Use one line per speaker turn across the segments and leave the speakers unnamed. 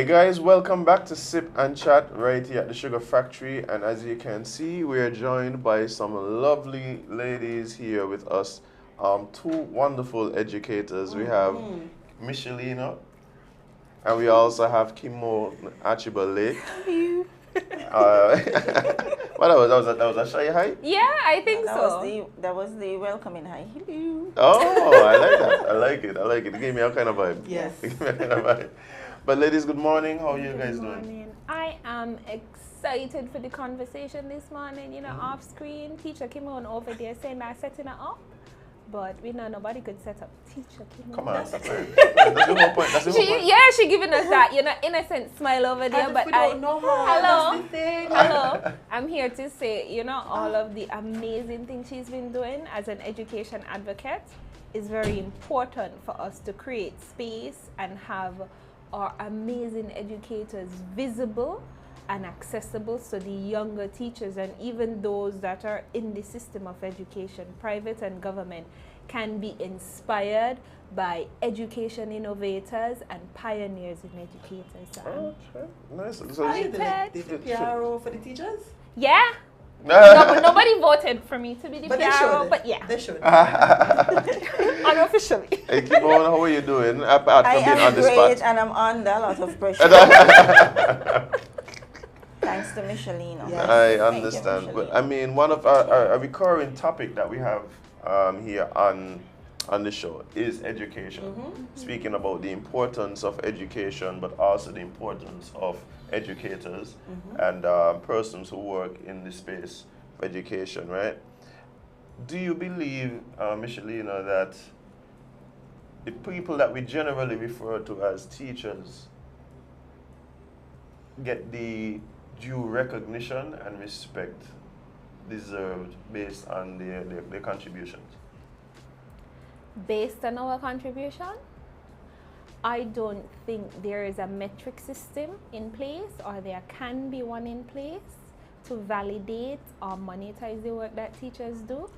Hey guys, welcome back to Sip and Chat right here at the Sugar Factory. And as you can see, we are joined by some lovely ladies here with us. Two wonderful educators. We have Micheleina, and we also have Keimon, Archibald-Lake. That was a shy hi?
Yeah, I think
That was the welcoming hi. Hello.
Oh, I like that. I like it. It gave me a kind of vibe.
Yes.
It gave me a kind of vibe. But ladies, good morning. How are you guys
Good
doing?
morning. I am excited for the conversation this morning. You know, off screen, teacher Keimon over there saying that setting it up. But we know nobody could set up teacher Keimon.
Come on, stop it. That's the whole point. That's the whole point.
Yeah, she giving us that, innocent smile over there.
As
But
if we don't know her.
hello,
That's the thing.
hello. I'm here to say, all of the amazing things she's been doing as an education advocate is very important for us to create space and have our amazing educators visible and accessible so the younger teachers and even those that are in the system of education, private and government, can be inspired by education innovators and pioneers in educators.
Oh, sure. Nice.
The PRO for the teachers?
Yeah. Nobody voted for me to be the
But
PRO,
they should.
but yeah.
They should.
Unofficially.
Hey, Keimon, how are you doing? Apart
I
from being on
am
the
great
spot.
and I'm under a lot of pressure. Thanks to Micheleina.
I
Yes. Thank you,
understand. But I
Micheleina.
mean, one of our recurring topic that we have here on the show is education. Speaking about the importance of education, but also the importance of educators and persons who work in the space of education, right? Do you believe, Micheleina, that the people that we generally refer to as teachers get the due recognition and respect deserved based on their contributions?
Based on our contribution, I don't think there is a metric system in place, or there can be one in place to validate or monetize the work that teachers do.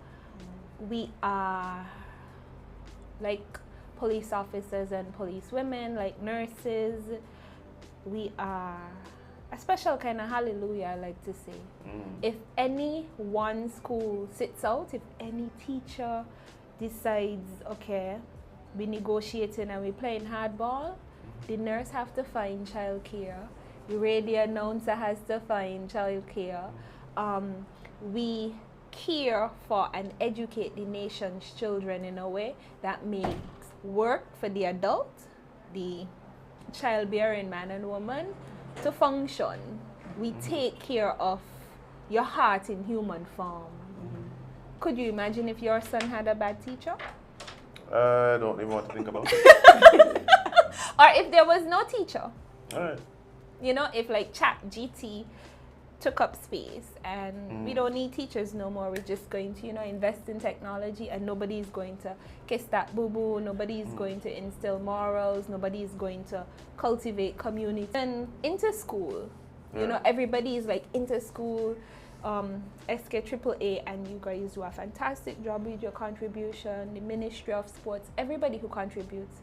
We are like police officers and police women, like nurses. We are a special kind of hallelujah, I like to say. If any one school sits out, if any teacher decides, okay, we negotiating and we playing hardball, the nurse have to find childcare, the radio announcer has to find childcare. We care for and educate the nation's children in a way that makes work for the adult, the childbearing man and woman, to function. We take care of your heart in human form. Could you imagine if your son had a bad teacher?
I don't even want to think about it.
Or if there was no teacher?
All right.
If like ChatGPT took up space and we don't need teachers no more, we're just going to, invest in technology, and nobody's going to kiss that boo-boo, nobody's going to instill morals, nobody's going to cultivate community. And into school, everybody is like into school, SK AAA, and you guys do a fantastic job with your contribution, the Ministry of Sports, everybody who contributes.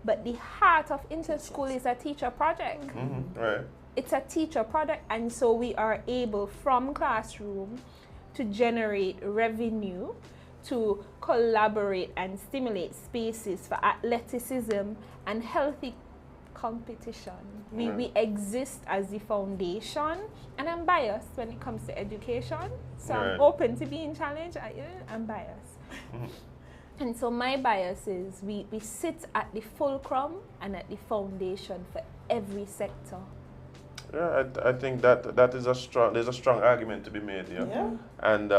But the heart of Interschool is a teacher project.
Right.
It's a teacher product, and so we are able from classroom to generate revenue, to collaborate and stimulate spaces for athleticism and healthy competition. We exist as the foundation, and I'm biased when it comes to education, so I'm open to being challenged. I'm biased. And so my bias is we sit at the fulcrum and at the foundation for every sector.
Yeah, I think that is there's a strong argument to be made here.
Yeah.
And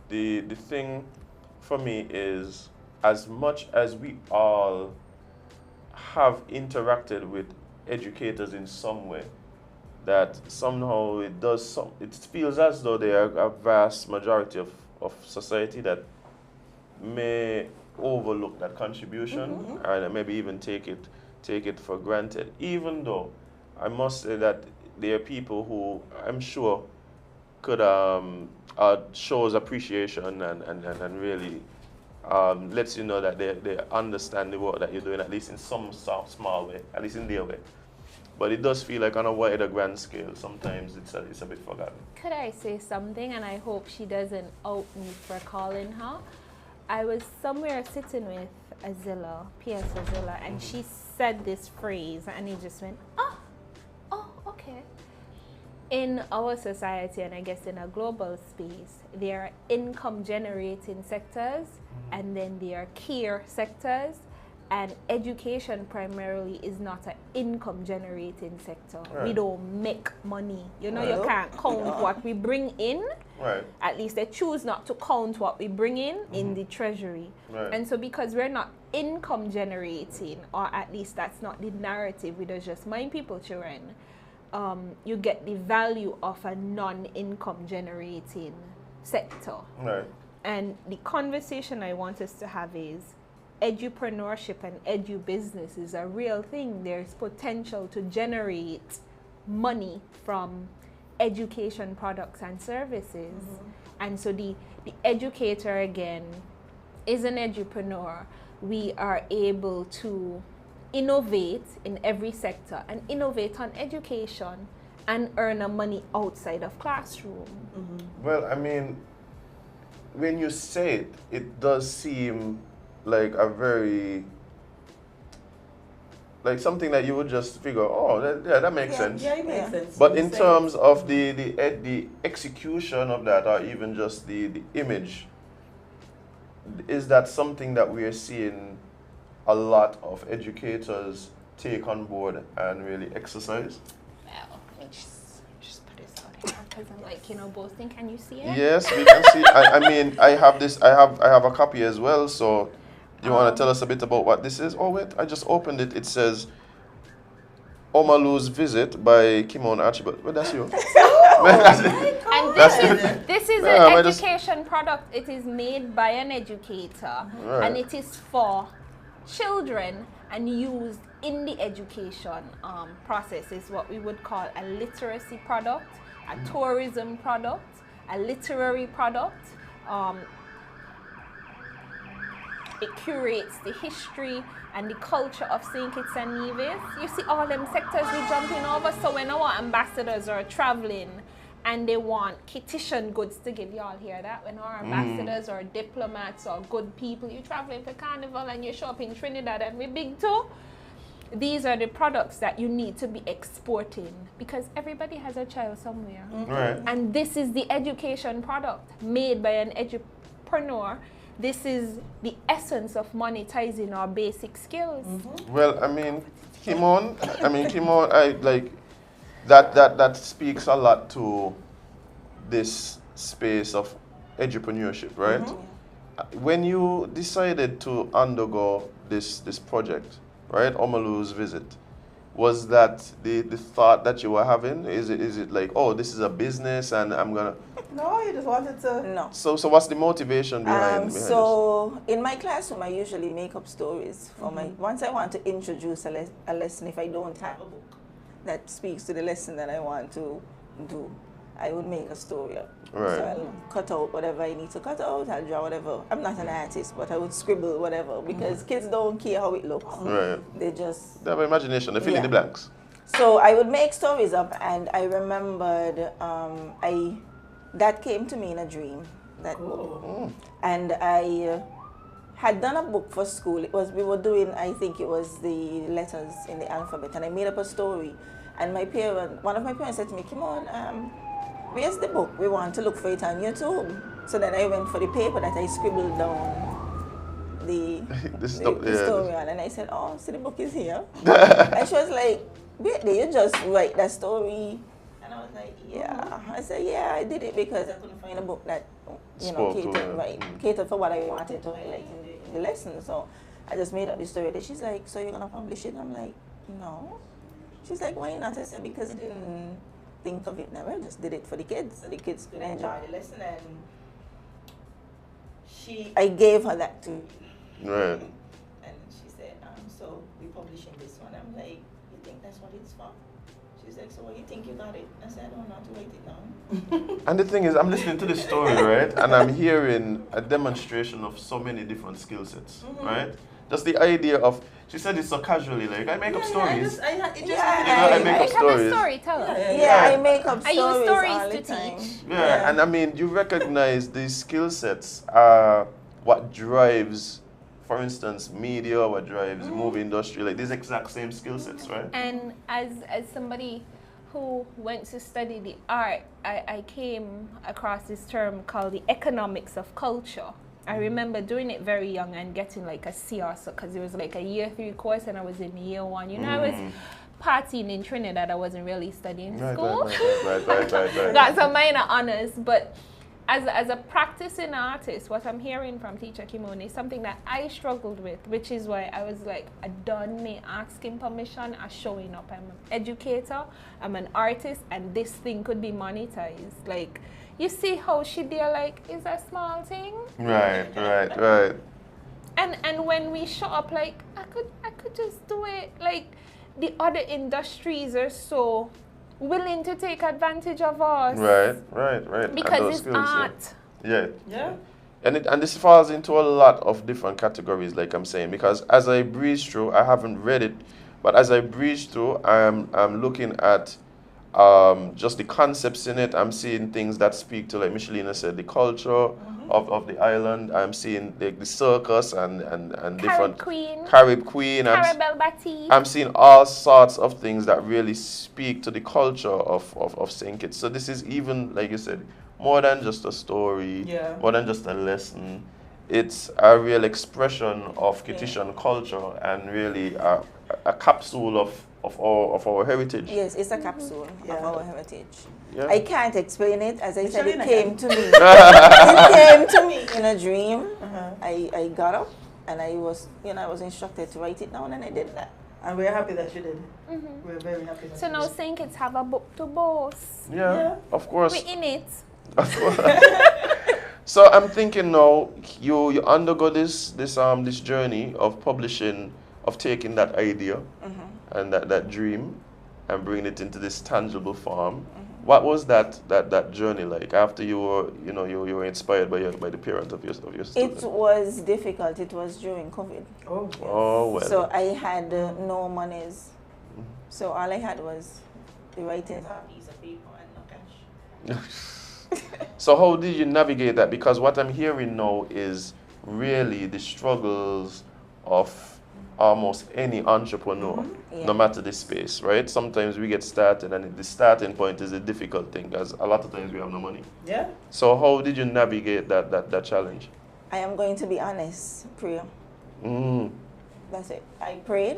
the thing for me is, as much as we all have interacted with educators in some way, that somehow it feels as though they are a vast majority of society that may overlook that contribution and maybe even take it for granted, even though I must say that there are people who I'm sure could shows appreciation and really lets you know that they understand the work that you're doing, at least in some small way, at least in their way. but it does feel like on a wider grand scale, sometimes it's a bit forgotten.
Could I say something? And I hope she doesn't out me for calling her. I was somewhere sitting with Azella, PS Azella, and she said this phrase, and it just went, oh, okay. In our society, and I guess in a global space, there are income generating sectors, and then there are care sectors, and education primarily is not an income generating sector.
Right.
We don't make money. You know, you can't count what we bring in.
Right.
At least they choose not to count what we bring in the treasury.
Right.
And so because we're not income generating, or at least that's not the narrative, we just mind people children, you get the value of a non-income generating sector.
Right.
And the conversation I want us to have is edupreneurship and edu business is a real thing. There's potential to generate money from education products and services. And so the educator again is an edupreneur. We are able to innovate in every sector and innovate on education and earn a money outside of classroom.
Well, I mean, when you say it, it does seem like a very, like something that you would just figure, oh, that makes sense.
Yeah, it makes sense.
But in terms of the execution of that, or even just the image, is that something that we are seeing a lot of educators take on board and really exercise?
Well, just put this out here because I'm like, boasting. Can you see it?
Yes, we can see. I mean, I have this. I have a copy as well. So, do you want to tell us a bit about what this is? Oh wait, I just opened it. It says Omalu's Visit by Keimon Archibald. Well, that's you.
And this is an education product. It is made by an educator, and it is for children and used in the education process. Is what we would call a literacy product, a tourism product, a literary product. It curates the history and the culture of St. Kitts and Nevis. You see all them sectors we jumping over. So when our ambassadors are traveling and they want Kittitian goods to give, y'all hear that? When our ambassadors or diplomats or good people, you're traveling for carnival and you show up in Trinidad and we big too. These are the products that you need to be exporting because everybody has a child somewhere.
Right.
And this is the education product made by an edupreneur. This is the essence of monetizing our basic skills.
Well, I mean, Keimon, I like that speaks a lot to this space of entrepreneurship, right? When you decided to undergo this project, right, Omalu's Visit, was that the thought that you were having? Is it like, oh, this is a business and I'm gonna?
No, you just wanted to. No.
So what's the motivation behind
so in my classroom, I usually make up stories for my. Once I want to introduce a lesson, if I don't have a book that speaks to the lesson that I want to do, I would make a story up.
Right.
So I'll cut out whatever I need to cut out. I'll draw whatever. I'm not an artist, but I would scribble whatever because kids don't care how it looks.
Right.
They just.
They have imagination. They fill in the blanks.
So I would make stories up, and I remembered that came to me in a dream. That book, and I had done a book for school. We were doing, I think it was the letters in the alphabet, and I made up a story. And one of my parents said to me, "Come on, where's the book? We want to look for it on YouTube." So then I went for the paper that I scribbled down the story on, and I said, "Oh, so the book is here." And she was like, "Wait, did you just write that story?" And I was like, "Yeah." I said, "Yeah, I did it because I couldn't find a book that catered for what I wanted to highlight in the lesson. So I just made up the story." She's like, "So you're gonna publish it?" I'm like, "No." She's like, "Why not?" I said, "Because I didn't think of it now. I just did it for the kids, so the kids could enjoy the lesson." And I gave her that too.
Right.
And she said, "So we're publishing this one." I'm like, "You think that's what it's for?" She's like, "So what, you think you got it?" I said, "I don't know how to write it down."
And the thing is, I'm listening to the story, right? And I'm hearing a demonstration of so many different skill sets, right? just the idea of, she said it so casually, like, I make up stories.
I
make up stories.
A storyteller.
I make up
I
stories
use stories
all
to
the time.
teach.
Yeah, and I mean, you recognize these skill sets are what drives, for instance, media, what drives movie industry, like these exact same skill sets, right?
And as somebody who went to study the art, I came across this term called the economics of culture. I remember doing it very young and getting like a C also, because it was like a year 3 course and I was in year 1. You know, I was partying in Trinidad. I wasn't really studying school.
Right.
Got some minor honors, but as a practicing artist, what I'm hearing from Teacher Keimon is something that I struggled with, which is why I was like, I done me asking permission, I showing up. I'm an educator, I'm an artist, and this thing could be monetized. Like, you see how she there, like, is a small thing?
Right.
And when we show up, like, I could just do it. Like, the other industries are so willing to take advantage of us.
Right.
Because it's art.
Yeah. And this falls into a lot of different categories, like I'm saying, because as I breeze through, I haven't read it, but as I breeze through, I'm looking at just the concepts in it. I'm seeing things that speak to, like Micheleina said, the culture of the island. I'm seeing the circus and different Carib Queen. I'm seeing all sorts of things that really speak to the culture of St. Kitts. So this is even, like you said, more than just a story, more than just a lesson. It's a real expression of Kittitian culture and really a capsule of our heritage.
Yes, it's a capsule of our heritage.
Yeah.
I can't explain it. As I said, it came to me. It came to me in a dream. I got up and I was instructed to write it down, and I did that.
And we're happy that you did. We're very happy that
so now St. Kitts have a book to boast.
Yeah, of course.
We're in it.
So I'm thinking now, you undergo this journey of publishing, of taking that idea and that dream and bringing it into this tangible form. What was that journey like after you were inspired by the parent of your student?
It was difficult. It was during COVID.
Oh, yes.
Oh well.
So I had no monies. So all I had was the writing. A piece of paper and no cash.
So how did you navigate that? Because what I'm hearing now is really the struggles of almost any entrepreneur, no matter the space, right? Sometimes we get started and the starting point is a difficult thing because a lot of times we have no money.
Yeah.
So how did you navigate that challenge?
I am going to be honest, prayer. That's it. I prayed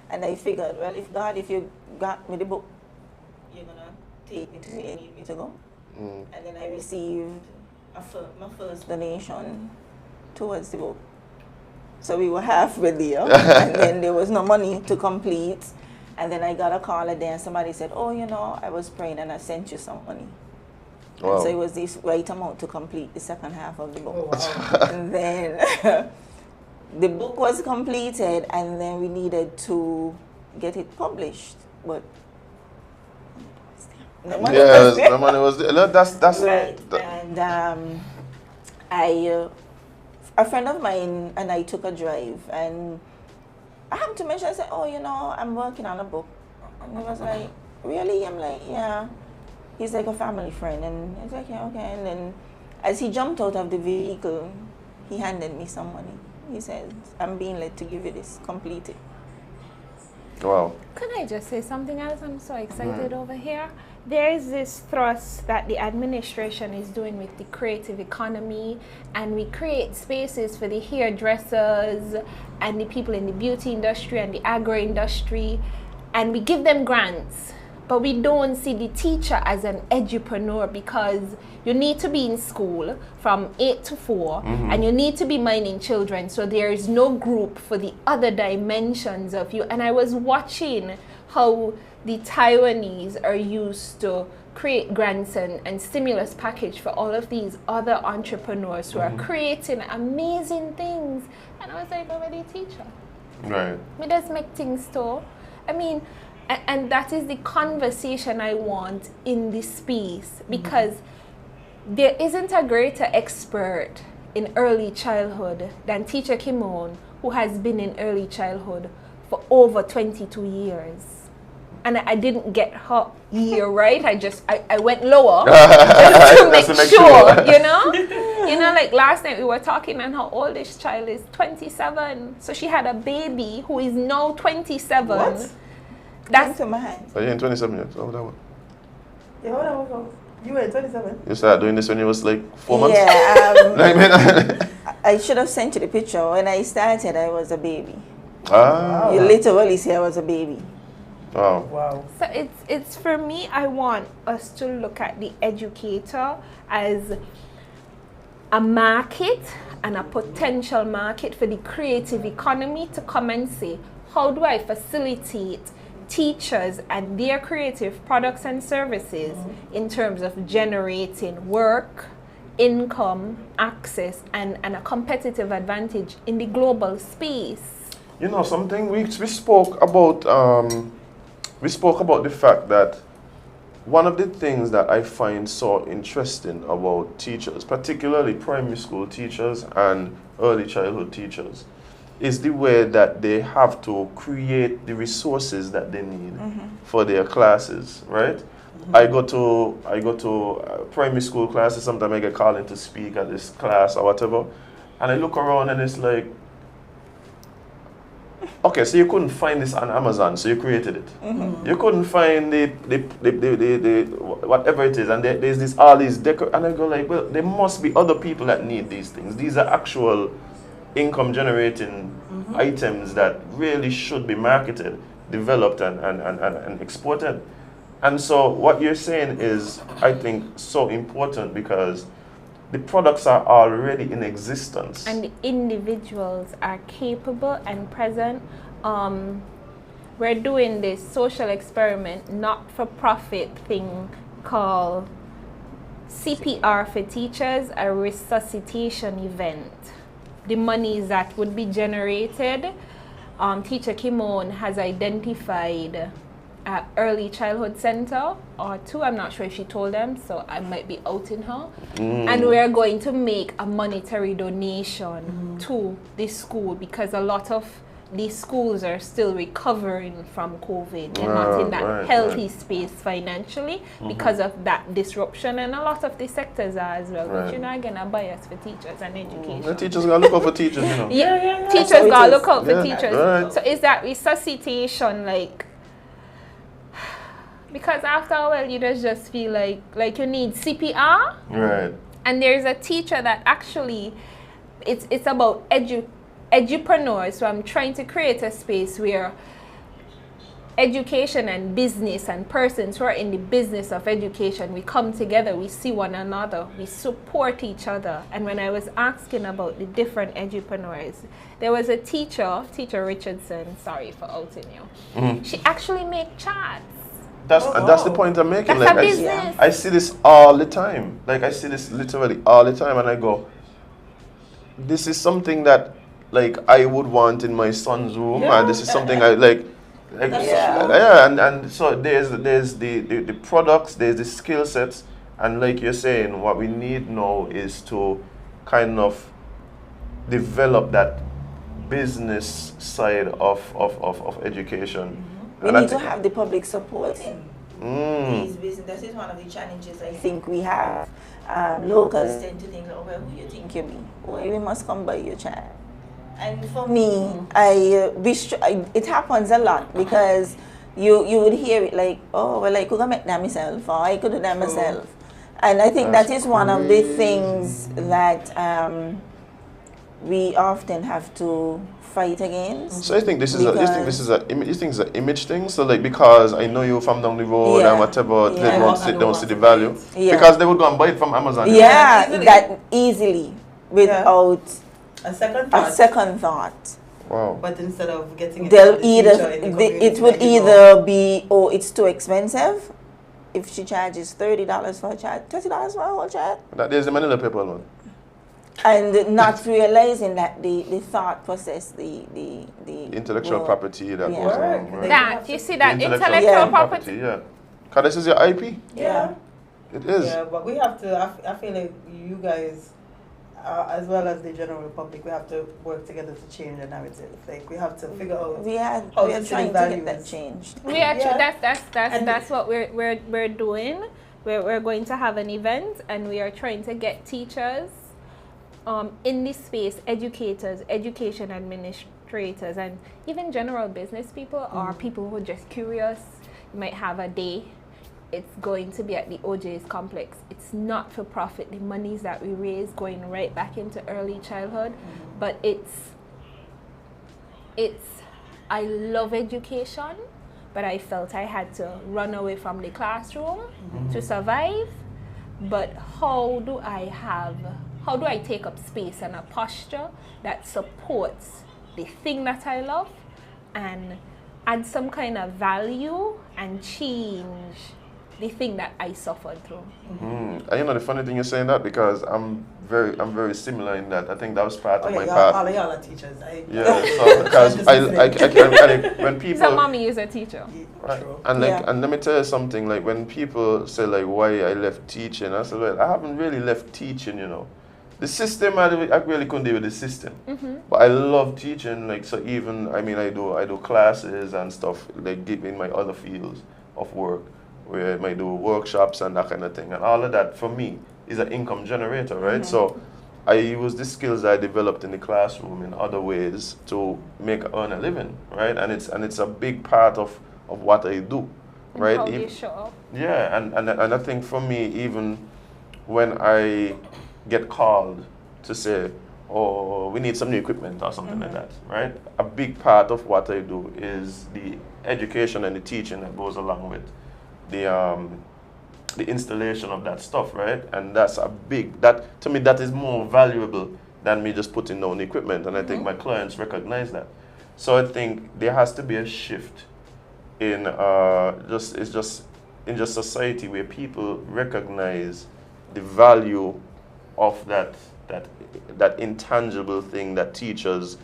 and I figured, well, if you got me the book, you're going to take me to where you need me to go. And then I received my first donation towards the book. So we were halfway there, and then there was no money to complete. And then I got a call a day and somebody said, oh, I was praying and I sent you some money. Wow. And so it was this right amount to complete the second half of the book.
Oh, wow.
And then the book was completed and then we needed to get it published. But the money was there.
The money was there. No, that's
right. And a friend of mine and I took a drive, and I happened to mention, I said, oh, I'm working on a book. And he was like, really? I'm like, yeah. He's like a family friend. And he's like, yeah, okay. And then as he jumped out of the vehicle, he handed me some money. He said, I'm being led to give you this, complete it.
Wow.
Can I just say something else? I'm so excited over here. There is this thrust that the administration is doing with the creative economy, and we create spaces for the hairdressers and the people in the beauty industry and the agro industry, and we give them grants, but we don't see the teacher as an edupreneur, because you need to be in school from 8 to 4 and you need to be minding children, so there is no group for the other dimensions of you. And I was watching how the Taiwanese are used to create grants and stimulus package for all of these other entrepreneurs who are creating amazing things. And I was like, I'm a teacher.
Right.
We just make things too. I mean, and that is the conversation I want in this space, because there isn't a greater expert in early childhood than Teacher Keimon, who has been in early childhood for over 22 years. And I didn't get her year right. I went lower just to make sure, you know? You know, like last night we were talking and her oldest child is 27. So she had a baby who is now 27.
What?
That's in my hand.
Oh, you're in 27 years. Oh, that one.
Yeah, hold on. You were 27.
You started doing this when you was like 4 months?
Yeah. I should have sent you the picture. When I started, I was a baby.
Ah.
You literally see I was a baby.
Wow.
Wow.
So it's for me, I want us to look at the educator as a market and a potential market for the creative economy to come and say, how do I facilitate teachers and their creative products and services in terms of generating work, income, access, and a competitive advantage in the global space?
You know something, we spoke about the fact that one of the things that I find so interesting about teachers, particularly primary school teachers and early childhood teachers, is the way that they have to create the resources that they need for their classes, right? I go to primary school classes. Sometimes I get called in to speak at this class or whatever, and I look around and it's like, okay, so you couldn't find this on Amazon, so you created it. You couldn't find the whatever it is, and there's this all these and I go like, well, there must be other people that need these things. These are actual income generating items that really should be marketed, developed, and exported. And so what you're saying is, I think, so important because the products are already in existence.
And the individuals are capable and present. We're doing this social experiment, not-for-profit thing called CPR for Teachers, a resuscitation event. The monies that would be generated, Teacher Keimon has identified an early childhood center or two. I'm not sure if she told them, so I might be outing her. And we're going to make a monetary donation to this school because a lot of these schools are still recovering from COVID. They're not in that healthy space financially because of that disruption, and a lot of the sectors are as well. But you're not gonna bias for teachers and education.
The teachers gotta look out for teachers, you know.
Yeah. Teachers gotta look out for teachers. So is that resuscitation like? Because after a while, you just feel like you need CPR.
Right.
And there's a teacher that actually, it's about edupreneurs. So I'm trying to create a space where education and business and persons who are in the business of education, we come together, we see one another, we support each other. And when I was asking about the different edupreneurs, there was a teacher Richardson, sorry for outing you. She actually made charts.
That's the point I'm making.
That's
like
a business.
I see this all the time. Like I see this literally all the time, and I go, this is something that like I would want in my son's room, and this is something I like. And so there's the products, there's the skill sets, and like you're saying, what we need now is to kind of develop that business side of education.
We need to have the public supporting these businesses. That is one of the challenges I think we have. Locals tend to think, oh, well, who you think you be? Well, we must come by your child. And for me, it happens a lot because you would hear it like, oh, well, I could make that myself, or I could do that myself. And I think that is one of the things that we often have to fight against.
So I think this is an image thing. So like because I know you from down the road and whatever, they don't see the value because they would go and buy it from Amazon.
That easily without
a second thought.
Wow.
But instead of getting
it would either be, oh, it's too expensive. If she charges $30 for a child, $30 for a whole child.
That there's the Manila people, man.
And not realizing that the thought process, the
intellectual property that goes on. Right?
That you see that intellectual property.
Yeah. Because this is your IP.
Yeah.
It is.
Yeah, but we have to. I feel like you guys as well as the general public, we have to work together to change the narrative. Like we have to figure out
We are trying to get that changed.
We actually that's what we're doing. We're going to have an event, and we are trying to get teachers in this space, educators, education administrators, and even general business people or people who are just curious. You might have a day. It's going to be at the OJ's complex. It's not for profit. The monies that we raise going right back into early childhood, but I love education, but I felt I had to run away from the classroom to survive. But how do I take up space and a posture that supports the thing that I love and add some kind of value and change the thing that I suffered through?
And you know the funny thing you're saying that, because I'm very similar in that. I think that was part of my
path.
path.
All of y'all are teachers.
So because I when people.
So mommy is a teacher.
Right. And and let me tell you something. Like when people say like why I left teaching, I said, well, I haven't really left teaching. You know, the system I really couldn't deal with the system. But I love teaching. Like so, even I do classes and stuff like in my other fields of work, where I might do workshops and that kind of thing. And all of that, for me, is an income generator, right? So I use the skills I developed in the classroom in other ways to earn a living, right? And it's a big part of what I do, right?
How do you show up?
Yeah, and I think for me, even when I get called to say, oh, we need some new equipment or something like that, right? A big part of what I do is the education and the teaching that goes along with the installation of that stuff, right? And that's to me that is more valuable than me just putting down the equipment, and I think my clients recognize that. So I think there has to be a shift in in society where people recognize the value of that intangible thing that teachers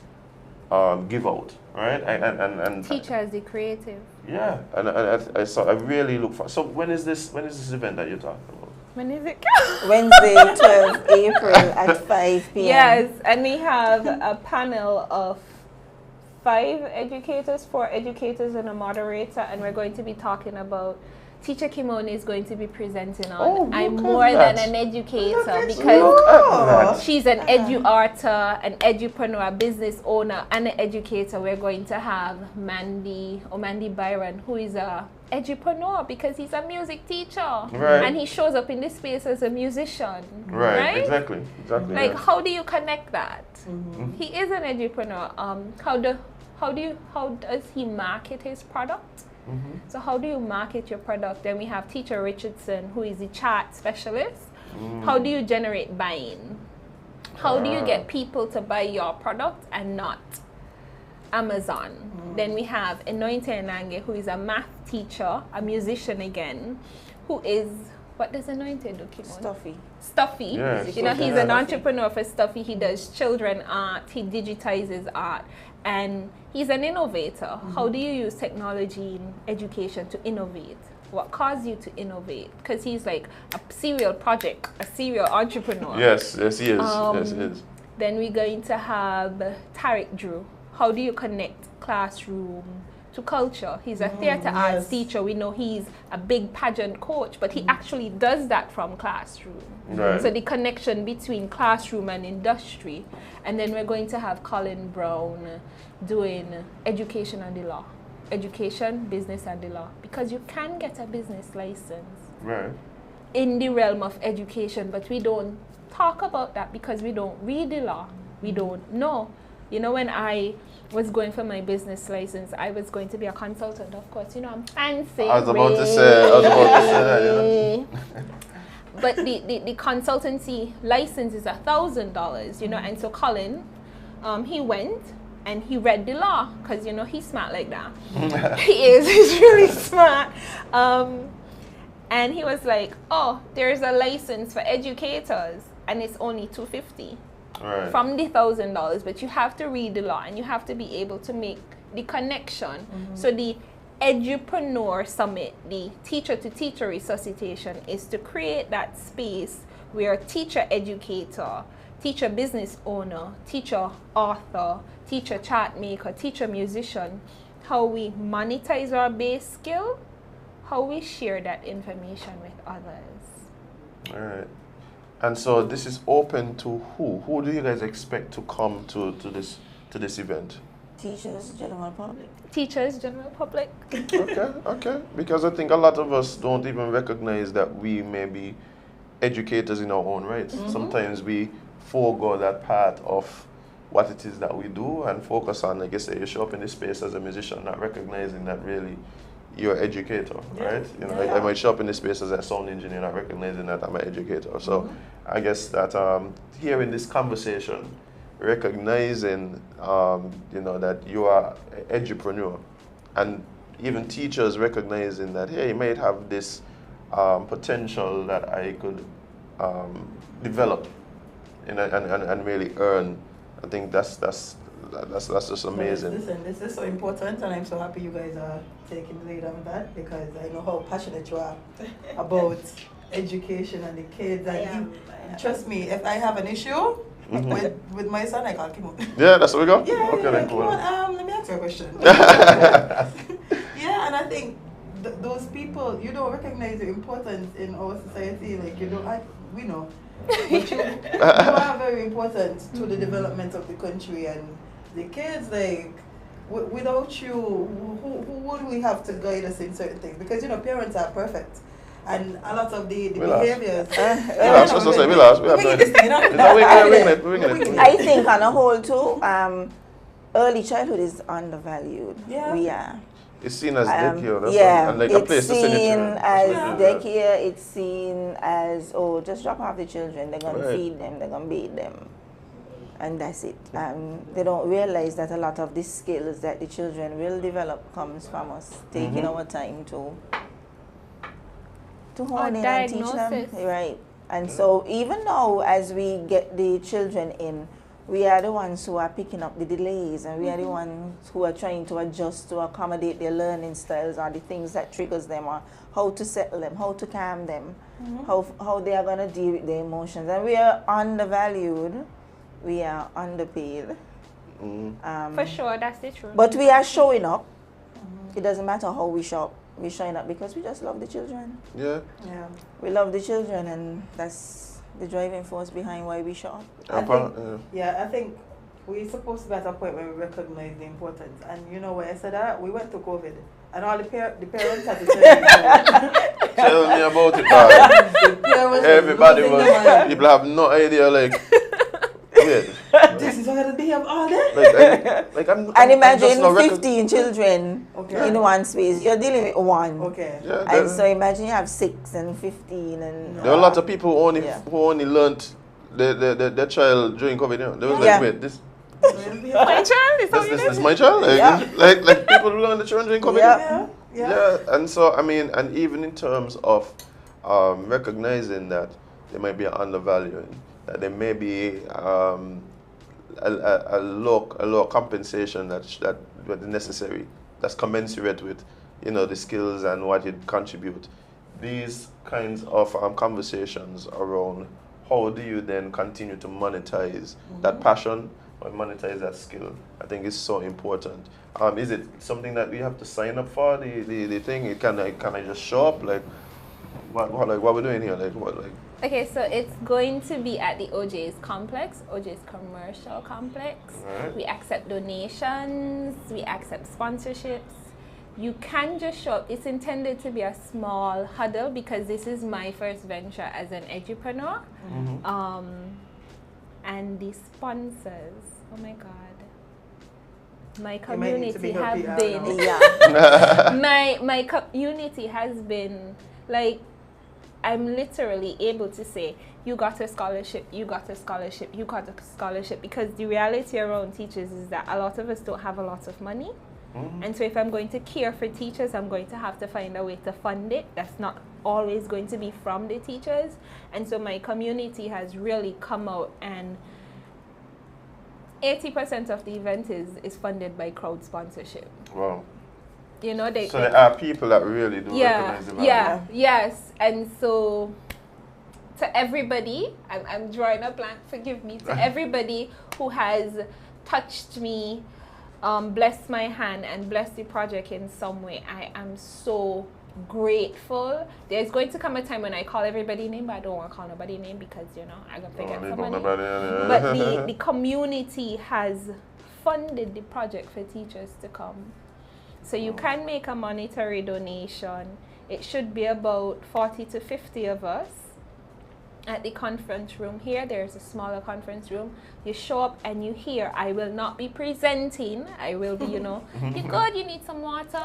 give out, right? And
teacher as the creative.
Yeah, and I really look for. So when is this event that you're talking about?
When is it?
Wednesday, 12 April at 5 p.m.
Yes, and we have a panel of 4 educators and a moderator, and we're going to be talking about. Teacher Keimon is going to be presenting on I'm more than an educator, because she's an edu-arter, an edupreneur, a business owner, and an educator. We're going to have Mandy Byron, who is a edupreneur because he's a music teacher.
Right.
And he shows up in this space as a musician.
Right? Exactly.
Like, how do you connect that? He is an edupreneur. How does he market his product? So how do you market your product? Then we have Teacher Richardson, who is the chart specialist. How do you generate buying? How do you get people to buy your product and not Amazon? Then we have Anointed Nange, who is a math teacher, a musician again, who is, what does Anointed do, Keimon? Stuffy.
Yeah,
he's an entrepreneur for Stuffy. He does children art, he digitizes art, and he's an innovator. How do you use technology in education to innovate? What caused you to innovate? Because he's like a serial project, a serial entrepreneur.
Yes, he is. Yes, he is.
Then we're going to have Tariq Drew. How do you connect classroom to culture? He's a theater arts teacher. We know he's a big pageant coach, but he actually does that from classroom.
Right.
So the connection between classroom and industry. And then we're going to have Colin Brown doing education and the law. Education, business and the law. Because you can get a business license in the realm of education, but we don't talk about that because we don't read the law. We don't know. You know, when I was going for my business license, I was going to be a consultant, of course. You know, I'm fancy.
I was about to say that, you know.
But the consultancy license is $1,000, you know, and so Colin, he went and he read the law, because, you know, he's smart like that. He's really smart. And he was like, oh, there's a license for educators, and it's only $250.
Right.
From the $1,000, but you have to read the law and you have to be able to make the connection. So the Edupreneur Summit, the teacher to teacher resuscitation, is to create that space where teacher educator teacher business owner, teacher author, teacher chart maker, teacher musician, how we monetize our base skill, how we share that information with others.
All right. And so this is open to who? Who do you guys expect to come to this event?
Teachers, general public.
Teachers, general public.
Okay. Because I think a lot of us don't even recognize that we may be educators in our own rights. Sometimes we forego that part of what it is that we do and focus on, like I say, you show up in this space as a musician, not recognizing that really you're an educator, right? You know, I might show up in this space as a sound engineer, not recognizing that I'm an educator. So I guess that here in this conversation, recognizing, you know, that you are an edupreneur, and even teachers recognizing that, hey, you might have this potential that I could develop and really earn. I think that's just amazing.
Listen, this is so important, and I'm so happy you guys are taking the lead on that, because I know how passionate you are about education and the kids. And trust me, if I have an issue with my son, I call Keimon.
Yeah, that's where we go?
Yeah,
okay, then, cool.
Let me ask you a question. Yeah, and I think those people, you don't recognize the importance in our society. Like, you don't, we know. But you are very important to the development of the country and the kids. Like, without you, who would we have to guide us in certain things? Because, you know, parents are perfect. And a lot of the behaviors.
I think on a whole too, early childhood is undervalued.
Yeah.
We are.
It's seen as daycare,
yeah,
and like a place to send
it's seen
your
as daycare. It's seen as, oh, just drop off the children. They're gonna feed them. They're gonna bathe them, and that's it. They don't realize that a lot of the skills that the children will develop comes from us taking our time to hone in and teach them. Right. And so even now, as we get the children in, we are the ones who are picking up the delays, and we are the ones who are trying to adjust to accommodate their learning styles, or the things that triggers them, or how to settle them, how to calm them, how they are going to deal with their emotions. And we are undervalued, we are underpaid.
For sure, that's the truth.
But we are showing up. It doesn't matter how we show up. We're showing up because we just love the children.
Yeah.
We love the children, and that's the driving force behind why we show up.
I think we're supposed to be at a point where we recognize the importance. And you know, when I said that, we went to COVID, and all the parents had to
tell me about it, man. Everybody was, people have no idea, like,
this is how to behave all day?
And imagine 15 children in one space. You're dealing with one.
Okay.
Yeah,
and so imagine you have 6 and 15 and...
There are a lot of people who only learned their child during COVID. You know? They was like, wait, this...
my child?
This is my child? Like people who learn the children during COVID? Yeah. And so, I mean, and even in terms of recognizing that they might be undervaluing, that there may be a low compensation that's necessary, that's commensurate with, you know, the skills and what you contribute. These kinds of conversations around how do you then continue to monetize that passion or monetize that skill, I think is so important. Is it something that we have to sign up for, the thing? Can I just show up? Like, what we're doing here?
Okay, so it's going to be at the OJ's complex, OJ's commercial complex.
Right.
We accept donations, we accept sponsorships. You can just show up. It's intended to be a small huddle because this is my first venture as an edupreneur. And the sponsors, oh my God. My community have been, my community has been like, I'm literally able to say, you got a scholarship, you got a scholarship, you got a scholarship, because the reality around teachers is that a lot of us don't have a lot of money. And so if I'm going to care for teachers, I'm going to have to find a way to fund it. That's not always going to be from the teachers. And so my community has really come out, and 80% of the event is funded by crowd sponsorship.
Wow.
You know,
so there are people that really do recognize the value.
Yes. And so to everybody, I'm drawing a blank, forgive me, to everybody who has touched me, blessed my hand and blessed the project in some way. I am so grateful. There's going to come a time when I call everybody name, but I don't want to call nobody name because, you know, I'm going to forget somebody. But the community has funded the project for teachers to come. So you can make a monetary donation. It should be about 40 to 50 of us at the conference room here. There's a smaller conference room. You show up and you hear, I will not be presenting. I will be, you know, you good, you need some water.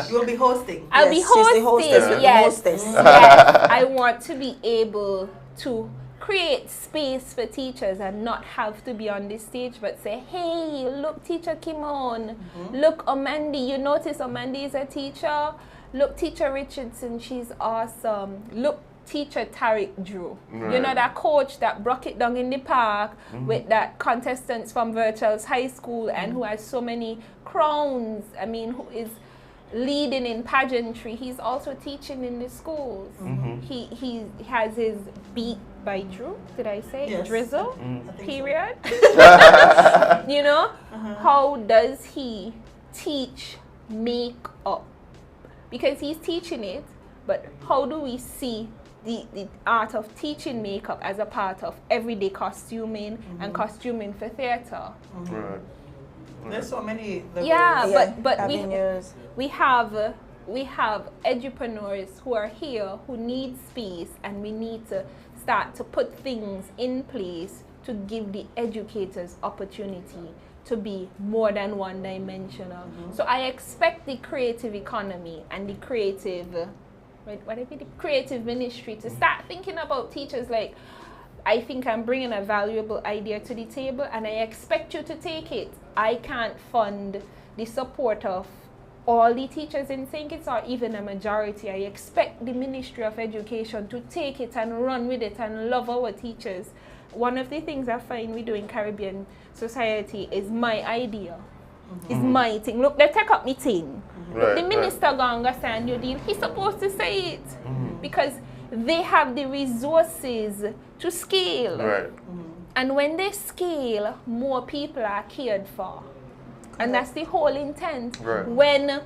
You'll be hosting.
I'll be hosting.
She's the hostess.
Yes. Yes. I want to be able to create space for teachers and not have to be on the stage but say, hey, look, teacher Keimon. Look, Amandi, you notice Amandi is a teacher. Look, teacher Richardson, she's awesome. Look, teacher Tariq Drew. Right. You know, that coach that broke it down in the park with that contestants from Virtuals High School and who has so many crowns. I mean, who is leading in pageantry. He's also teaching in the schools. He has his beat by Drew, did I say?
Yes.
Drizzle, period. You know, how does he teach makeup? Because he's teaching it, but how do we see the art of teaching makeup as a part of everyday costuming and costuming for theater?
Right.
There's so many.
But we have edupreneurs who are here who need space, and we need to start to put things in place to give the educators opportunity to be more than one-dimensional. So I expect the creative economy and the creative, the creative ministry to start thinking about teachers like, I think I'm bringing a valuable idea to the table and I expect you to take it. I can't fund the support of all the teachers in St. Kitts or even a majority. I expect the Ministry of Education to take it and run with it and love our teachers. One of the things I find we do in Caribbean society is my idea. It's my thing. Look, they take up me thing. Look, the minister going to say a new deal. He's supposed to say it because they have the resources to scale.
Right.
And when they scale, more people are cared for. And that's the whole intent.
Right.
When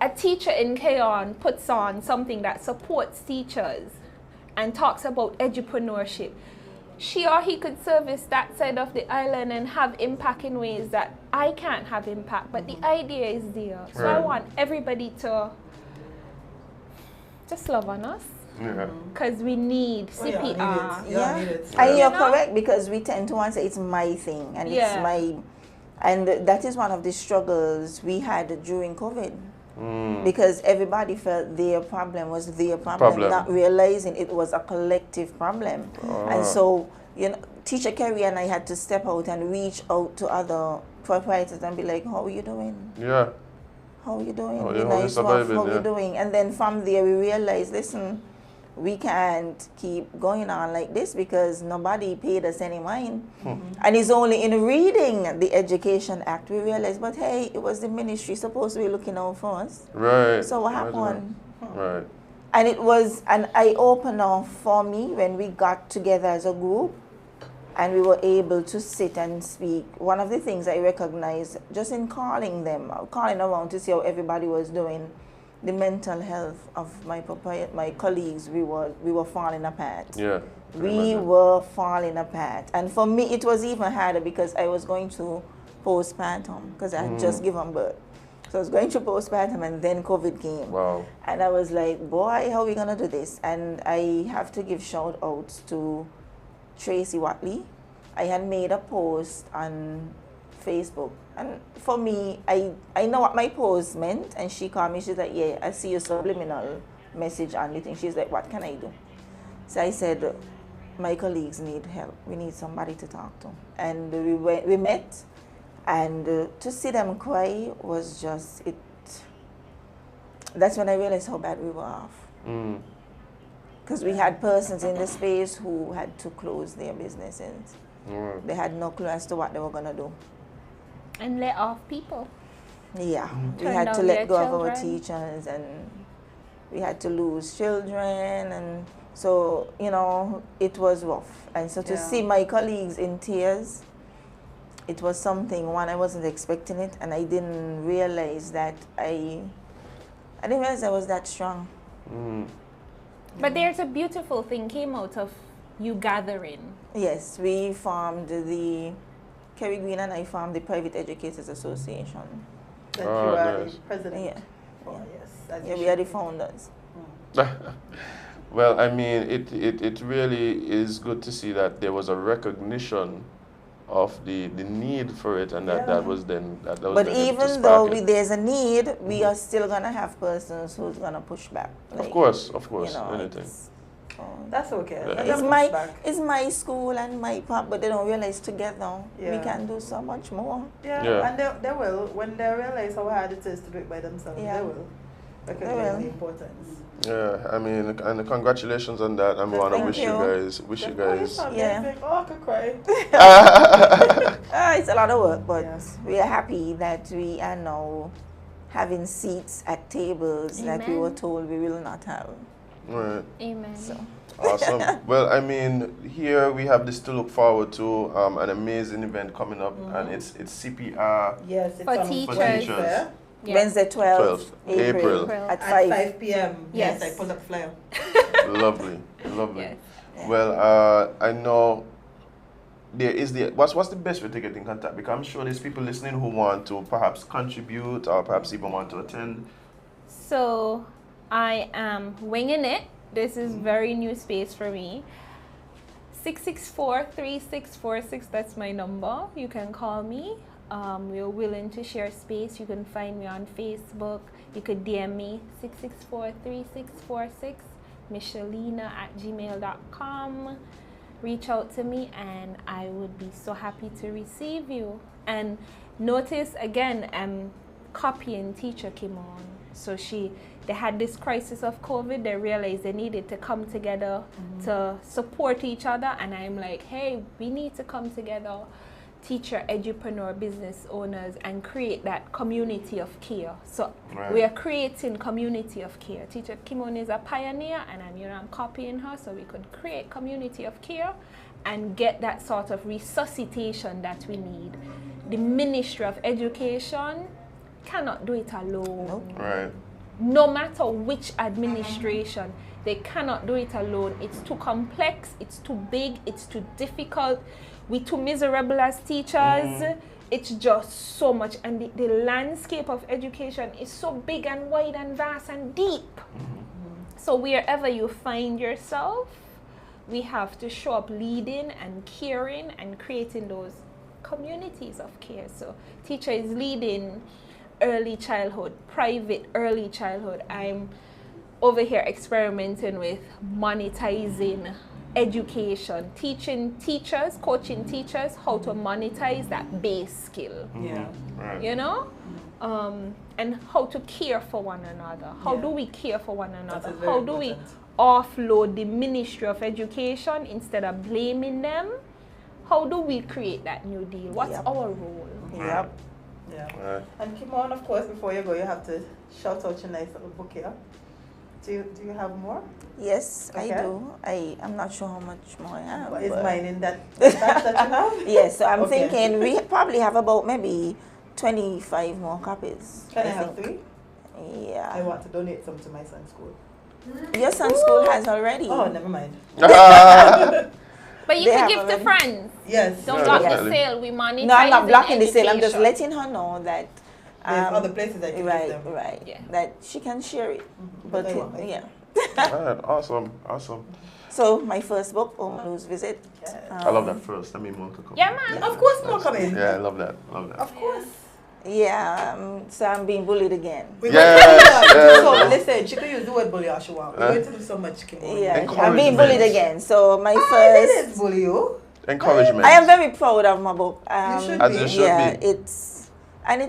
a teacher in Keimon puts on something that supports teachers and talks about edupreneurship, she or he could service that side of the island and have impact in ways that I can't have impact. But the idea is there. So I want everybody to just love on us. Because we need CPR.
And you're correct, because we tend to want to say it's my thing and it's my, and that is one of the struggles we had during COVID. Because everybody felt their problem was their problem, not realizing it was a collective problem. And so, you know, Teacher Kerry and I had to step out and reach out to other proprietors and be like, how are you doing?
Yeah.
How are you doing?
How
are you doing? And then from there we realized, listen, we can't keep going on like this because nobody paid us any mind. And it's only in reading the Education Act we realized, but hey, it was the ministry supposed to be looking out for us.
Right.
So what happened?
Right.
And it was an eye-opener for me when we got together as a group and we were able to sit and speak. One of the things I recognized just in calling around to see how everybody was doing, the mental health of my colleagues, we were falling apart. Yeah. We were falling apart. And for me, it was even harder because I was going to postpartum because I had just given birth. So I was going to postpartum and then COVID came. Wow. And I was like, boy, how are we going to do this? And I have to give shout outs to Tracy Watley. I had made a post on Facebook. And for me, I know what my post meant, and she called me, she's like, yeah, I see your subliminal message on the thing. She's like, what can I do? So I said, my colleagues need help. We need somebody to talk to. And we met, and to see them cry was just, that's when I realized how bad we were off. Because we had persons in the space who had to close their businesses. They had no clue as to what they were going to do.
And let off people.
Yeah, we had to let go of our teachers, and we had to lose children, and So, you know, it was rough. And so to see my colleagues in tears, it was something, one, I wasn't expecting it, and I didn't realize that I didn't realize I was that strong.
But there's a beautiful thing came out of you gathering.
Yes, we formed Kerry Green and I formed the Private Educators Association.
That you are
nice.
the president.
Yeah.
Oh, yes.
Yeah, we are the founders.
Well, I mean, it really is good to see that there was a recognition of the need for it, and that was then that was.
But
then able to
even
spark
though
it.
there's a need, we are still gonna have persons who's gonna push back.
Of course,
You know,
anything.
That's okay.
Yeah.
Let
It's
them
my
push back.
it's my school and my part, but they don't realize together we
Yeah.
can do so much more.
Yeah, and they will, when they realize how hard it is to do it by themselves,
Yeah.
they will recognize
will.
the importance.
Yeah, I mean, and congratulations on that. And we want to
Thank
wish you
you.
guys, wish you guys.
Yeah.
Oh, I could cry.
It's a lot of work, but
Yes.
we are happy that we are now having seats at tables that we were
Amen.
told we will not have.
Right.
Amen.
So
Awesome. Well, I mean, here we have this to look forward to, an amazing event coming up, and it's CPR.
Yes, it's
For
on
teachers.
Wednesday
Yeah.
Wednesday 12th
12th April.
at
at
5.
5 p.m. Yes,
Yes.
I put up flyer.
Lovely.
Yes.
Well, I know there is what's the best way to get in contact? Because I'm sure there's people listening who want to perhaps contribute or perhaps even want to attend.
So I am winging it. This is very new space for me. 664-3646, that's my number. You can call me. We're willing to share space. You can find me on Facebook. You could DM me 664-3646, Micheleina@gmail.com. Reach out to me and I would be so happy to receive you. And notice again, I'm copying teacher Keimon. So they had this crisis of COVID. They realized they needed to come together to support each other. And I'm like, hey, we need to come together, teacher, edupreneur, business owners, and create that community of care. So we are creating community of care. Teacher Keimon is a pioneer, and I'm copying her, so we could create community of care and get that sort of resuscitation that we need. The Ministry of Education cannot do it alone.
Nope.
Right.
No matter which administration, they cannot do it alone. It's too complex, it's too big, it's too difficult. We're too miserable as teachers. It's just so much. And the landscape of education is so big and wide and vast and deep. So wherever you find yourself, we have to show up leading and caring and creating those communities of care. So teacher is leading early childhood, private early childhood. I'm over here experimenting with monetizing education, teaching teachers, coaching teachers how to monetize that base skill.
Yeah.
Right.
You know? And how to care for one another. How do we care for one another?
is very
How do we
important.
offload the Ministry of Education instead of blaming them? How do we create that new deal? What's
Yep.
our role?
Yep.
Yeah.
Right.
And Keimon, of course, before you go, you have to shout out your nice little book here. Do you have more?
Yes,
Okay.
I do. I'm not sure how much more I have.
Is
but-
mine in that batch that you have?
Yes, so I'm
Okay.
thinking we probably have about maybe 25 more copies.
Can I have
think.
3? I
Yeah.
want to donate some to my son's school.
Your son's school has already.
Oh, never mind.
But you
They
can
have
give to
already-
friends.
Yes.
Don't
Yeah,
block
definitely.
the sale. We monetize.
No, I'm not blocking the sale. I'm just
education.
letting her know that.
There's other places I can give
right,
them.
right.
Yeah.
That she can share it. But
I want my
yeah.
Right. Awesome.
So my first book, Omalu's Visit.
Yes.
I love that first. I mean, more to come.
Yeah, man.
Of course, more coming.
Yeah, I love that.
Of course.
Yeah, so I'm being bullied again.
We're
Yes,
going to do
yes.
so, listen, she could use the word bully all she want. We're going to do so much, Keimon.
Yeah, I'm
Encouragement.
being bullied again. So my
I
first.
didn't bully you.
Encouragement.
I am very proud of my book.
should
As
be.
you should
Yeah,
be.
it's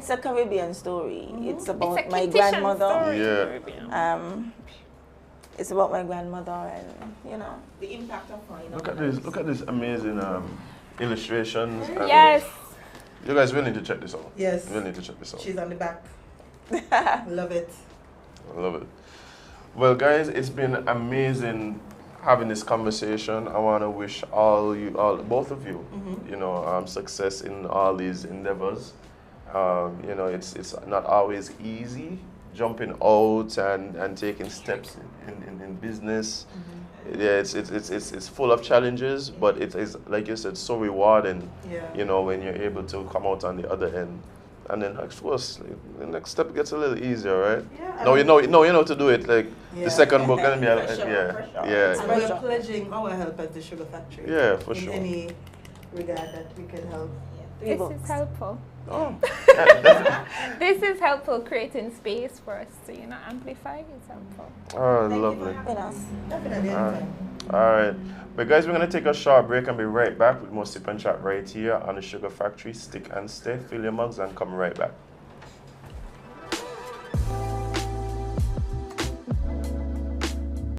a Caribbean story. It's about
It's a
my
fictitious
grandmother.
story.
Yeah.
It's about my grandmother and the impact of her.
Look at this amazing illustrations. and
Yes.
You guys will need to check this out.
Yes.
You will need to check this out.
She's on the back. Love it.
I love it. Well, guys, it's been amazing having this conversation. I want to wish both of you, you know, success in all these endeavors. You know, it's not always easy jumping out and taking steps in business. Yeah, it's full of challenges, but it is, like you said, so rewarding.
Yeah.
You know, when you're able to come out on the other end, and then of course the next step gets a little easier, right?
Yeah.
No, you know to do it. Like the second book gonna be
Pressure.
yeah.
And we're pledging our help at the sugar factory.
Yeah, for
in
sure.
any regard that we can help.
This is helpful.
Oh.
This is helpful, creating space for us to, you know, amplify. It's helpful.
Oh,
Thank
lovely.
you for having us.
Definitely. anytime.
All right. But guys, we're going to take a short break and be right back with more Sip and Chat right here on the Sugar Factory. Stick and stay, fill your mugs, and come right back.